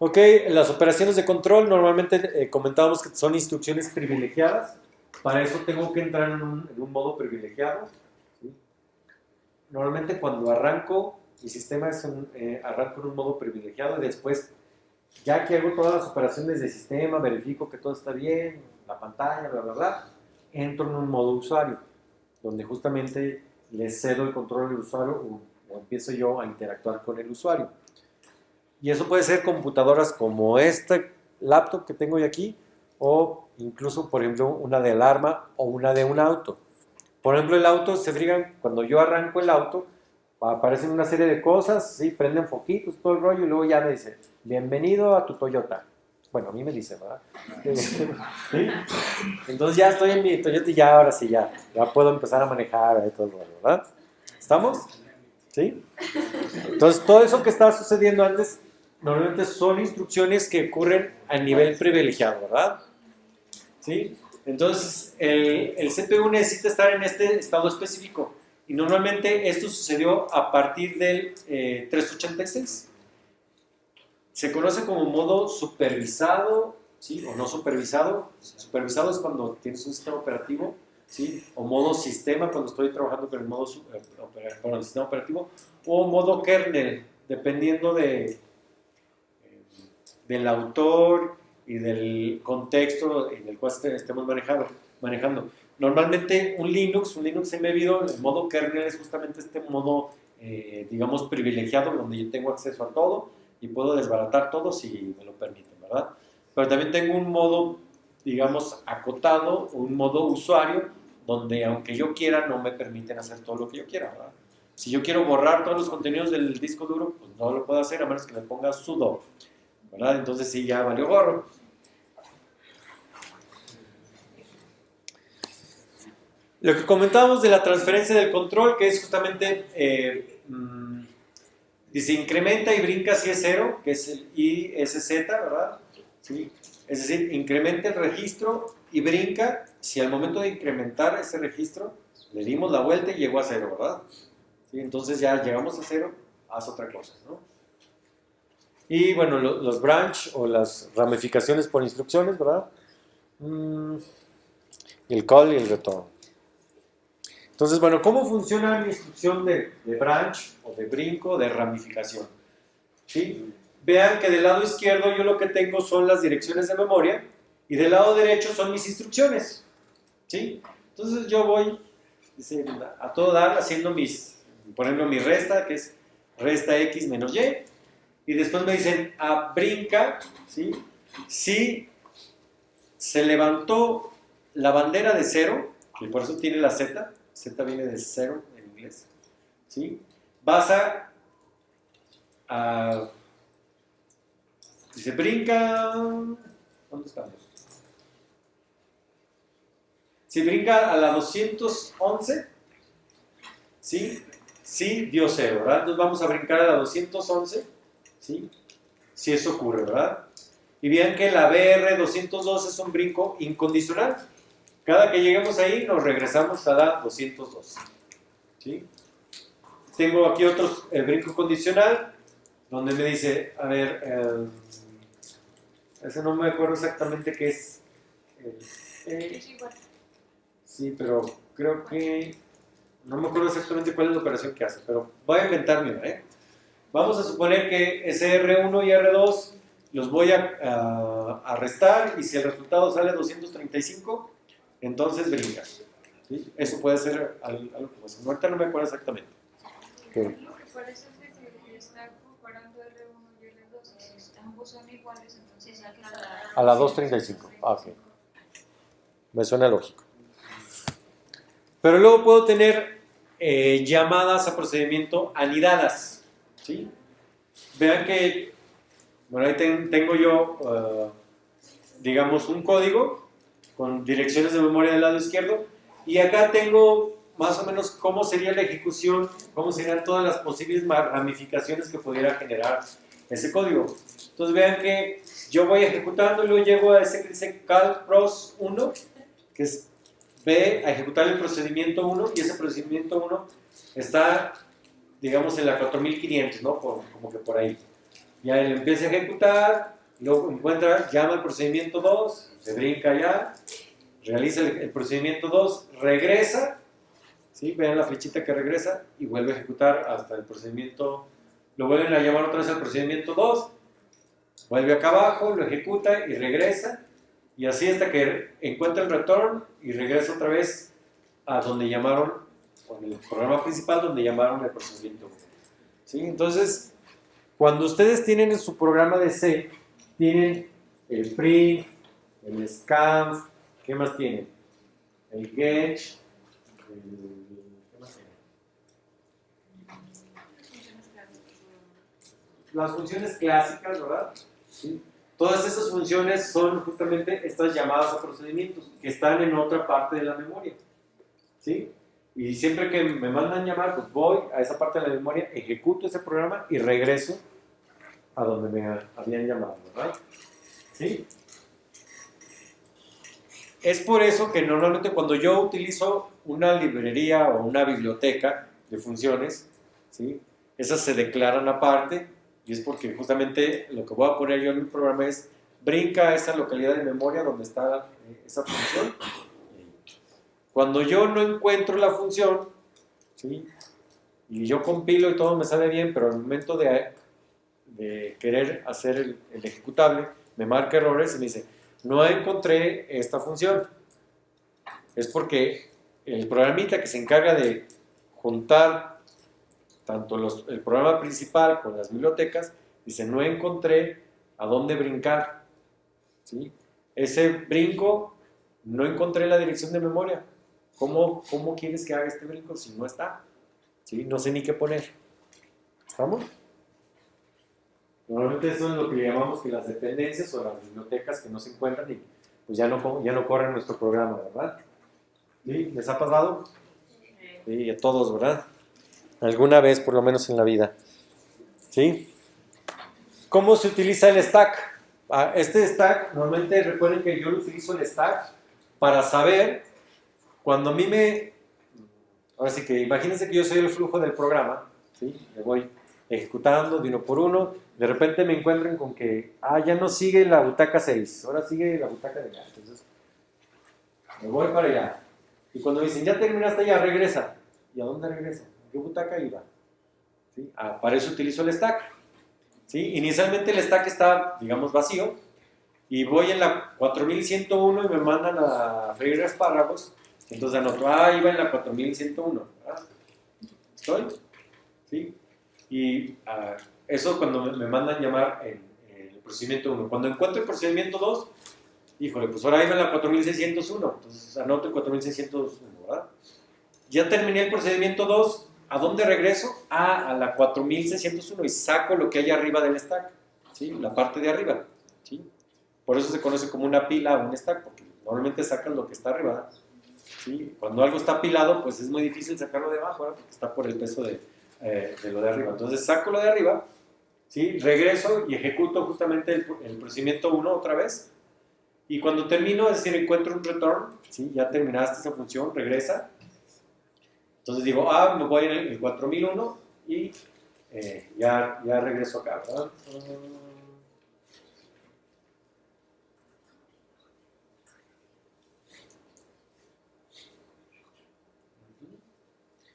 Ok, las operaciones de control normalmente comentábamos que son instrucciones privilegiadas. Para eso tengo que entrar en un modo privilegiado. ¿Sí? Normalmente cuando arranco, mi sistema arranco en un modo privilegiado y después, ya que hago todas las operaciones de sistema, verifico que todo está bien, la pantalla, bla, bla, bla, entro en un modo usuario, donde justamente le cedo el control al usuario o empiezo yo a interactuar con el usuario. Y eso puede ser computadoras como esta laptop que tengo hoy aquí, o incluso, por ejemplo, una de alarma o una de un auto. Por ejemplo, el auto, se fijan, cuando yo arranco el auto, aparecen una serie de cosas, sí, prenden foquitos, todo el rollo, y luego ya me dice, bienvenido a tu Toyota. Bueno, a mí me dice, ¿verdad? ¿Sí? Entonces ya estoy en mi Toyota y ya, ahora sí, ya puedo empezar a manejar todo el rollo, ¿verdad? ¿Estamos? ¿Sí? Entonces, todo eso que estaba sucediendo antes, normalmente son instrucciones que ocurren a nivel privilegiado, ¿verdad? ¿Sí? Entonces, el CPU necesita estar en este estado específico. Y normalmente esto sucedió a partir del 386. Se conoce como modo supervisado, ¿sí? O no supervisado. Supervisado es cuando tienes un sistema operativo, ¿sí? O modo sistema cuando estoy trabajando con el modo con el sistema operativo. O modo kernel, dependiendo del autor y del contexto en el cual estemos manejando. Normalmente un Linux embebido, el modo kernel es justamente este modo, digamos, privilegiado, donde yo tengo acceso a todo y puedo desbaratar todo si me lo permiten, ¿verdad? Pero también tengo un modo, digamos, acotado, un modo usuario, donde aunque yo quiera, no me permiten hacer todo lo que yo quiera, ¿verdad? Si yo quiero borrar todos los contenidos del disco duro, pues no lo puedo hacer a menos que me ponga sudo, ¿verdad? Entonces sí, ya valió gorro. Lo que comentábamos de la transferencia del control, que es justamente, dice, incrementa y brinca si es 0, que es el ISZ, ¿verdad? ¿Sí? Es decir, incrementa el registro y brinca si al momento de incrementar ese registro le dimos la vuelta y llegó a 0, ¿verdad? ¿Sí? Entonces ya llegamos a 0, haz otra cosa, ¿no? Y bueno, los branch o las ramificaciones por instrucciones, ¿verdad? El call y el return. Entonces, bueno, ¿cómo funciona mi instrucción de branch o de brinco, de ramificación? ¿Sí? Vean que del lado izquierdo yo lo que tengo son las direcciones de memoria y del lado derecho son mis instrucciones. ¿Sí? Entonces yo voy a todo dar haciendo por ejemplo, mi resta, que es resta x menos y. Y después me dicen, brinca, ¿sí? Si se levantó la bandera de 0, que por eso tiene la Z viene de 0 en inglés, ¿sí? Vas dice, brinca, ¿dónde estamos? Si brinca a la 211, ¿sí? Sí, dio 0, ¿verdad? Entonces vamos a brincar a la 211, ¿sí? Si eso ocurre, ¿verdad? Y vean que la BR202 es un brinco incondicional. Cada que lleguemos ahí nos regresamos a la 202. ¿Sí? Tengo aquí otro brinco condicional, donde me dice, a ver, ese no me acuerdo exactamente qué es. Sí, pero creo que no me acuerdo exactamente cuál es la operación que hace, pero voy a inventarme, ¿eh? Vamos a suponer que ese R1 y R2 los voy a restar y si el resultado sale 235, entonces brincas. ¿Sí? Eso puede ser algo como eso. Ahorita no me acuerdo exactamente. Okay. Por eso es que si está comparando R1 y R2, si ambos son iguales, entonces ya que a la 235. Ok. Me suena lógico. Pero luego puedo tener llamadas a procedimiento anidadas. ¿Sí? Vean que, bueno, ahí tengo yo, digamos, un código con direcciones de memoria del lado izquierdo y acá tengo más o menos cómo sería la ejecución, cómo serían todas las posibles ramificaciones que pudiera generar ese código. Entonces vean que yo voy ejecutando y luego llego a ese que dice calpros 1, que es a ejecutar el procedimiento 1 y ese procedimiento 1 está, digamos, en la 4500, ¿no? Como que por ahí. ya él empieza a ejecutar, luego encuentra, llama al procedimiento 2, se brinca ya, realiza el procedimiento 2, regresa, ¿sí? Vean la flechita que regresa y vuelve a ejecutar hasta el procedimiento, lo vuelven a llamar otra vez al procedimiento 2, vuelve acá abajo, lo ejecuta y regresa, y así hasta que encuentra el return y regresa otra vez a donde llamaron, con el programa principal donde llamaron el procedimiento 1. ¿Sí? Entonces, cuando ustedes tienen en su programa de C, tienen el print, el scanf, ¿qué más tienen? El get, ¿qué más tienen? Las funciones clásicas, ¿verdad? ¿Sí? Todas esas funciones son justamente estas llamadas a procedimientos que están en otra parte de la memoria. ¿Sí? Y siempre que me mandan llamar, pues voy a esa parte de la memoria, ejecuto ese programa y regreso a donde me habían llamado, ¿verdad? ¿Sí? Es por eso que normalmente cuando yo utilizo una librería o una biblioteca de funciones, ¿sí? Esas se declaran aparte y es porque justamente lo que voy a poner yo en mi programa es brinca a esa localidad de memoria donde está esa función. Cuando yo no encuentro la función, ¿sí? Y yo compilo y todo me sale bien, pero al momento de querer hacer el ejecutable, me marca errores y me dice, no encontré esta función. Es porque el programita que se encarga de juntar tanto el programa principal con las bibliotecas, dice, no encontré a dónde brincar. ¿Sí? Ese brinco, no encontré la dirección de memoria. ¿Cómo quieres que haga este brinco si no está? ¿Sí? No sé ni qué poner. ¿Estamos? Normalmente eso es lo que llamamos que las dependencias o las bibliotecas que no se encuentran y pues ya no corren nuestro programa, ¿verdad? ¿Sí? ¿Les ha pasado? Sí, a todos, ¿verdad? Alguna vez, por lo menos en la vida. ¿Sí? ¿Cómo se utiliza el stack? Este stack, normalmente recuerden que yo lo utilizo el stack para saber cuando a mí ahora sí que imagínense que yo soy el flujo del programa, ¿sí? Me voy ejecutando de uno por uno, de repente me encuentran con que, ya no sigue la butaca 6, ahora sigue la butaca de allá, entonces me voy para allá. Y cuando dicen, ya terminaste, ya regresa. ¿Y a dónde regresa? ¿A qué butaca iba? ¿Sí? Para eso utilizo el stack. ¿Sí? Inicialmente el stack está, digamos, vacío, y voy en la 4101 y me mandan a freír espárragos, entonces anoto, iba en la 4101, ¿verdad? ¿Estoy? ¿Sí? Y eso cuando me mandan llamar en el procedimiento 1. Cuando encuentro el procedimiento 2, híjole, pues ahora iba en la 4601, entonces anoto el 4601, ¿verdad? Ya terminé el procedimiento 2, ¿a dónde regreso? A la 4601 y saco lo que hay arriba del stack, ¿sí? La parte de arriba, ¿sí? Por eso se conoce como una pila o un stack, porque normalmente sacan lo que está arriba, ¿sí? Cuando algo está apilado, pues es muy difícil sacarlo de abajo, ¿verdad? Porque está por el peso de lo de arriba. Entonces saco lo de arriba, ¿sí? Regreso y ejecuto justamente el procedimiento 1 otra vez. Y cuando termino, es decir, encuentro un return, ¿sí? Ya terminaste esa función, regresa. Entonces digo, me voy en el 4001 y ya regreso acá, ¿verdad?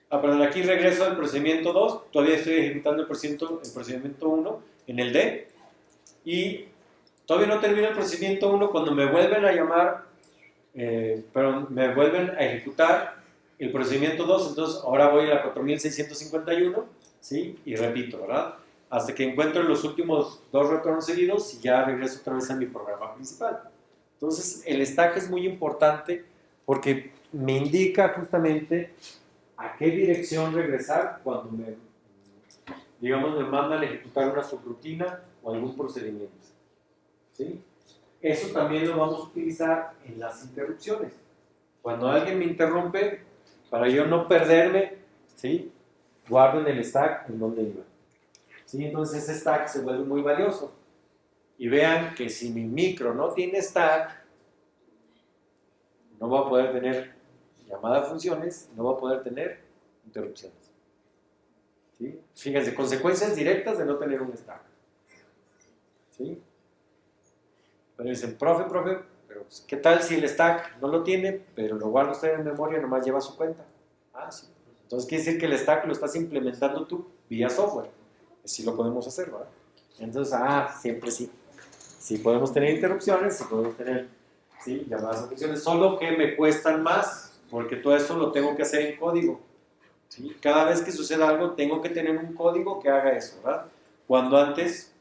Perdón, aquí regreso al procedimiento 2, todavía estoy ejecutando el procedimiento 1 en el D, y todavía no termino el procedimiento 1 cuando me vuelven a llamar, pero me vuelven a ejecutar el procedimiento 2, entonces ahora voy a la 4651, ¿sí? Y repito, ¿verdad? Hasta que encuentro los últimos dos retornos seguidos y ya regreso otra vez a mi programa principal. Entonces el stack es muy importante porque me indica justamente a qué dirección regresar cuando me mandan a ejecutar una subrutina o algún procedimiento. ¿Sí? Eso también lo vamos a utilizar en las interrupciones. Cuando alguien me interrumpe, para yo no perderme, ¿sí? Guardo en el stack en donde iba. ¿Sí? Entonces ese stack se vuelve muy valioso. Y vean que si mi micro no tiene stack, no va a poder tener llamada a funciones, no va a poder tener interrupciones. ¿Sí? Fíjense, consecuencias directas de no tener un stack. ¿sí? Pero dicen, profe, pero pues, ¿qué tal si el stack no lo tiene, pero lo guarda usted en memoria, nomás lleva su cuenta? Ah, sí. Entonces quiere decir que el stack lo estás implementando tú vía software. Sí lo podemos hacer, ¿verdad? Entonces, siempre sí. Sí podemos tener interrupciones, sí podemos tener llamadas a funciones, solo que me cuestan más, porque todo eso lo tengo que hacer en código. ¿Sí? Cada vez que suceda algo, tengo que tener un código que haga eso, ¿verdad? Cuando antes,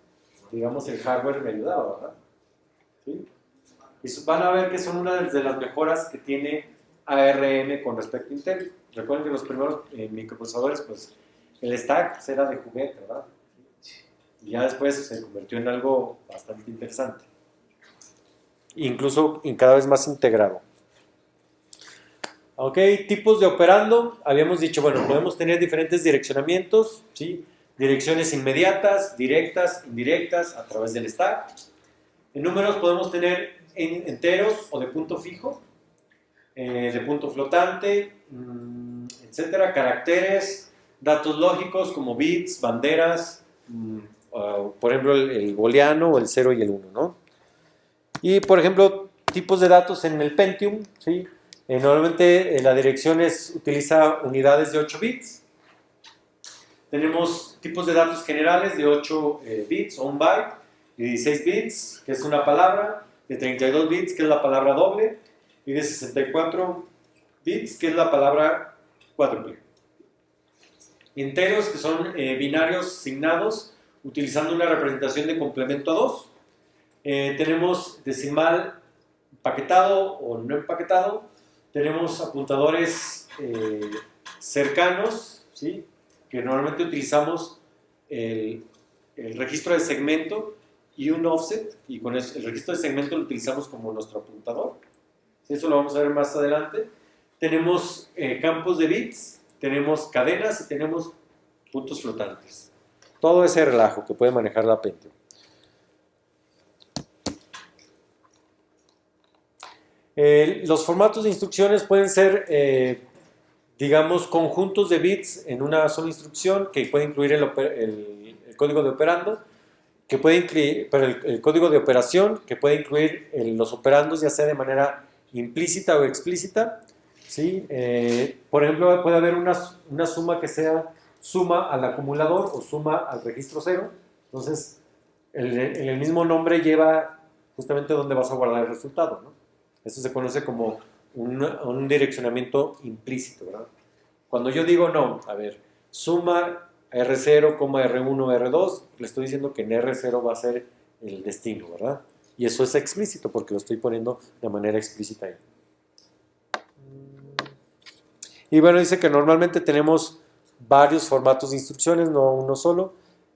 digamos, el hardware me ayudaba, ¿verdad? ¿Sí? Y van a ver que son una de las mejoras que tiene ARM con respecto a Intel. Recuerden que los primeros microprocesadores, pues, el stack pues, era de juguete, ¿verdad? Y ya después se convirtió en algo bastante interesante. Incluso cada vez más integrado. Ok, tipos de operando. Habíamos dicho, bueno, podemos tener diferentes direccionamientos, ¿sí? Direcciones inmediatas, directas, indirectas, a través del stack. En números podemos tener enteros o de punto fijo, de punto flotante, etcétera. Caracteres, datos lógicos como bits, banderas, por ejemplo el booleano o el 0 y el 1, ¿no? Y por ejemplo, tipos de datos en el Pentium, ¿sí? Normalmente la dirección utiliza unidades de 8 bits. Tenemos tipos de datos generales de 8 bits o un byte, de 16 bits, que es una palabra, de 32 bits, que es la palabra doble, y de 64 bits, que es la palabra cuádruple. Enteros, que son binarios signados, utilizando una representación de complemento a 2. Tenemos decimal empaquetado o no empaquetado. Tenemos apuntadores cercanos, ¿sí? Que normalmente utilizamos el registro de segmento y un offset, y con eso, el registro de segmento lo utilizamos como nuestro apuntador. Eso lo vamos a ver más adelante. Tenemos campos de bits, tenemos cadenas y tenemos puntos flotantes. Todo ese relajo que puede manejar la Pentium. Los formatos de instrucciones pueden ser, digamos, conjuntos de bits en una sola instrucción que puede incluir el código de operando, que puede incluir el código de operación, que puede incluir los operandos ya sea de manera implícita o explícita. ¿Sí? Por ejemplo, puede haber una suma que sea suma al acumulador o suma al registro 0. Entonces, el mismo nombre lleva justamente dónde vas a guardar el resultado, ¿no? Eso se conoce como un direccionamiento implícito, ¿verdad? Cuando yo digo no, a ver, suma R0, R1, R2, le estoy diciendo que en R0 va a ser el destino, ¿verdad? Y eso es explícito porque lo estoy poniendo de manera explícita ahí. Y bueno, dice que normalmente tenemos varios formatos de instrucciones, no uno solo.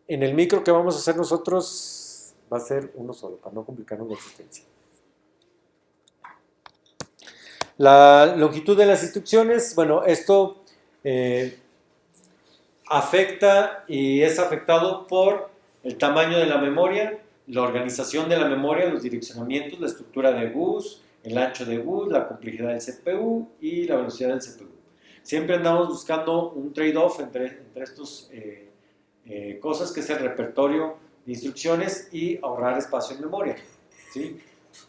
En el micro que vamos a hacer nosotros va a ser uno solo, para no complicarnos la existencia. La longitud de las instrucciones, bueno, esto afecta y es afectado por el tamaño de la memoria, la organización de la memoria, los direccionamientos, la estructura de bus, el ancho de bus, la complejidad del CPU y la velocidad del CPU. Siempre andamos buscando un trade-off entre estas cosas, que es el repertorio de instrucciones y ahorrar espacio en memoria, ¿sí?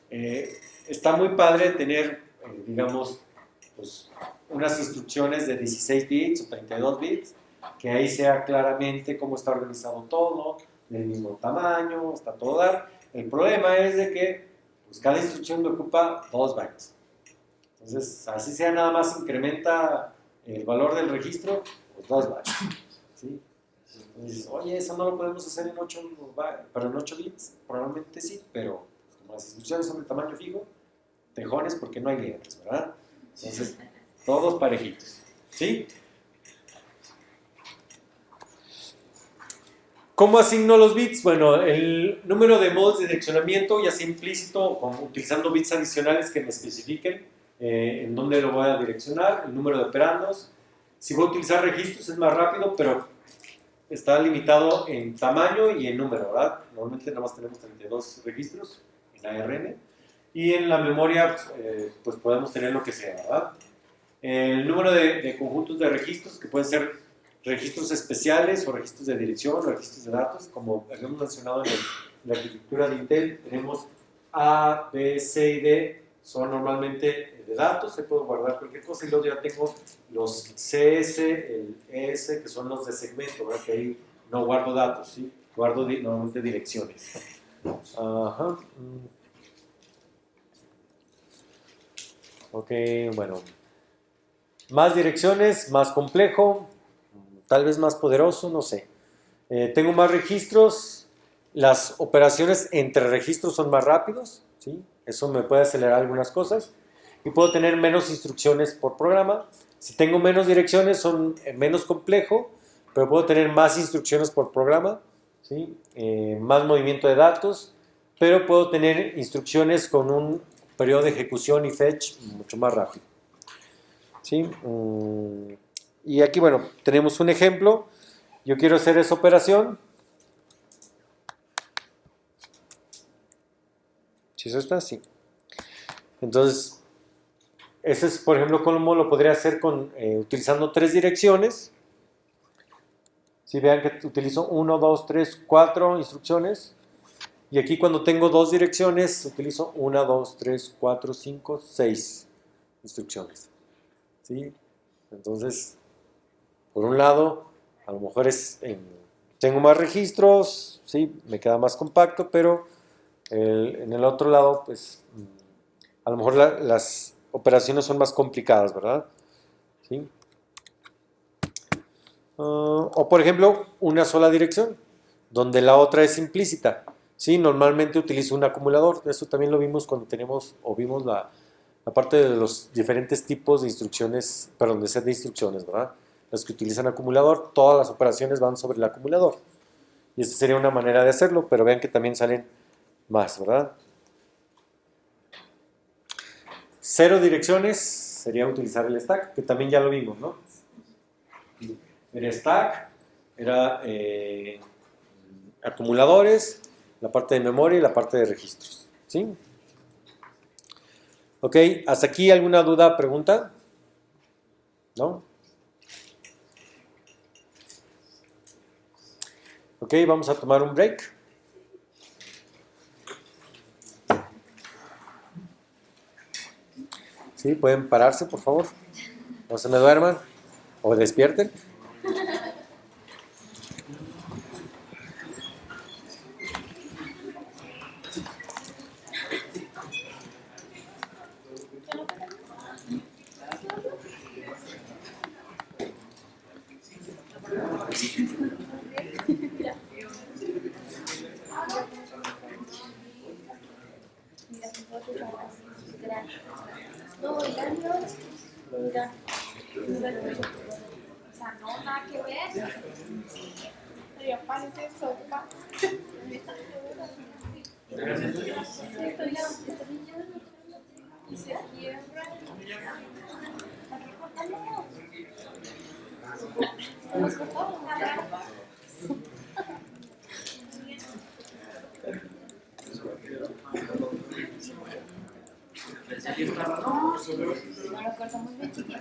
Está muy padre tener, digamos, pues, unas instrucciones de 16 bits o 32 bits, que ahí sea claramente cómo está organizado todo, del mismo tamaño, está todo dar. El problema es de que pues, cada instrucción me ocupa 2 bytes. Entonces, así sea, nada más incrementa el valor del registro, pues 2 bytes. ¿Sí? Entonces, oye, eso no lo podemos hacer en 8 bits. Probablemente sí, pero pues, como las instrucciones son de tamaño fijo, tejones porque no hay letras, ¿verdad? Entonces, todos parejitos. ¿Sí? ¿Cómo asigno los bits? Bueno, el número de modos de direccionamiento, ya sea implícito o utilizando bits adicionales que me especifiquen en dónde lo voy a direccionar, el número de operandos. Si voy a utilizar registros es más rápido, pero está limitado en tamaño y en número, ¿verdad? Normalmente nada más tenemos 32 registros en ARM. Y en la memoria, pues podemos tener lo que sea, ¿verdad? El número de conjuntos de registros, que pueden ser registros especiales o registros de dirección o registros de datos, como habíamos mencionado la arquitectura de Intel tenemos A, B, C y D, son normalmente de datos, se puede guardar cualquier cosa, y luego ya tengo los CS, el ES, que son los de segmento, ¿verdad? Que ahí no guardo datos, ¿sí? Guardo normalmente direcciones. Ajá. Ok, bueno. Más direcciones, más complejo, tal vez más poderoso, no sé. Tengo más registros, las operaciones entre registros son más rápidos, ¿sí? Eso me puede acelerar algunas cosas. Y puedo tener menos instrucciones por programa. Si tengo menos direcciones, son menos complejo, pero puedo tener más instrucciones por programa, ¿sí? Más movimiento de datos, pero puedo tener instrucciones con un periodo de ejecución y fetch mucho más rápido, ¿sí? Y aquí, bueno, tenemos un ejemplo. Yo quiero hacer esa operación. ¿Sí es esta? Sí. Entonces, ese es, por ejemplo, cómo lo podría hacer utilizando 3 direcciones. Si vean que utilizo 1, 2, 3, 4 instrucciones. Y aquí cuando tengo 2 direcciones, utilizo 1, 2, 3, 4, 5, 6 instrucciones. ¿Sí? Entonces, por un lado, a lo mejor tengo más registros, ¿sí? Me queda más compacto, pero en el otro lado, pues, a lo mejor las operaciones son más complicadas, ¿verdad? ¿Sí? O por ejemplo, una sola dirección, donde la otra es implícita. ¿Sí? Normalmente utilizo un acumulador. Eso también lo vimos cuando vimos la parte de los diferentes tipos de instrucciones, perdón, de set de instrucciones, ¿verdad? Los que utilizan acumulador, todas las operaciones van sobre el acumulador. Y esta sería una manera de hacerlo, pero vean que también salen más, ¿verdad? 0 direcciones sería utilizar el stack, que también ya lo vimos, ¿no? Era stack, era acumuladores, la parte de memoria y la parte de registros, ¿sí? Ok, ¿hasta aquí alguna duda, pregunta? ¿No? Ok, vamos a tomar un break. Sí, pueden pararse, por favor. No se me duerman o despierten. No, mira. O sea, no, nada que ver. Pero parece sopa. Y se quiebra. Aquí cortamos. Nos cortamos. No, lo cortamos bien chiquito.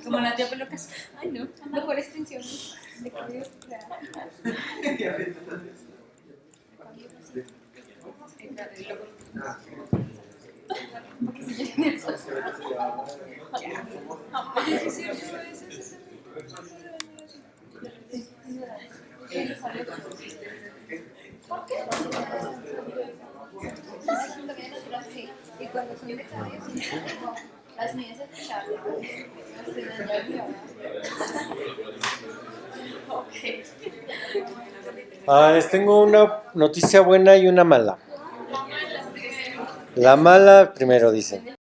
Como la tía pelucas. Ay, no. Mejor extensión de cabello. ¿Por qué? Y cuando son de cabello, las mías se escucharon. Les tengo una noticia buena y una mala. La mala primero dice.